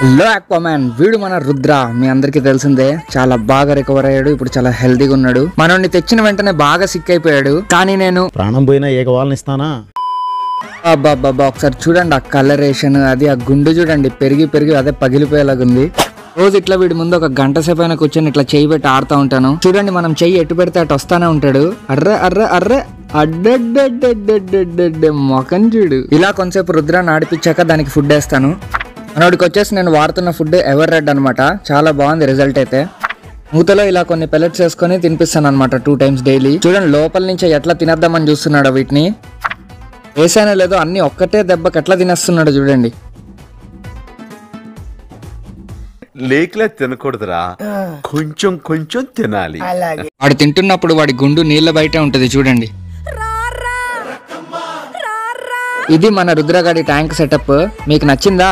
Hello Aquaman, వీడు మన రుద్ర. మీ అందరికి తెలిసిందే, చాలా బాగా రికవర్ అయ్యాడు. ఇప్పుడు చాలా హెల్దీగా ఉన్నాడు. మనల్ని తెచ్చిన వెంటనే బాగా సిక్ అయిపోయాడు. కానీ నేను ప్రాణం పోయినా ఏకవాళ్ళని ఇస్తానా? అబ్బాబ్బా, ఒకసారి చూడండి ఆ కలరేషన్, అది ఆ గుండు చూడండి, పెరిగి పెరిగి అదే పగిలిపోయేలాగుంది. రోజు ఇట్లా వీడి ముందు ఒక గంట సేపు అయినా కూర్చొని ఇట్లా చెయ్యి పెట్టి ఆడుతూ ఉంటాను. చూడండి, మనం చెయ్యి ఎటు పెడితే అటు వస్తానే ఉంటాడు. అర్ర అర్ర అర్ర అడ్డడ్డడ్డడ్డడ్డడ్డ మొఖం చూడు. ఇలా కొంతసేపు రుద్రాన్ని ఆడిపించాక దానికి ఫుడ్ వేస్తాను. మనోడికి వచ్చేసి నేను వాడుతున్న ఫుడ్ ఎవర్ రెడ్ అనమాట. చాలా బాగుంది రిజల్ట్ అయితే. మూతలో ఇలా కొన్ని పెల్లెట్స్ వేసుకొని తినిపిస్తాను అనమాట 2 times డైలీ. చూడండి లోపల నుంచి ఎట్లా తినేద్దామని చూస్తున్నాడు. వీటిని వేసానో లేదో అన్ని ఒక్కటే దెబ్బకి ఎట్లా తినేస్తున్నాడు చూడండి. లేకలా తినకూడదురా, కొంచెం కొంచెం తినాలి. వాడు తింటున్నప్పుడు వాడి గుండు నీళ్ళ బయటే ఉంటది చూడండి. ఇది మన రుద్రగాడి ట్యాంక్ సెటప్. మీకు నచ్చిందా?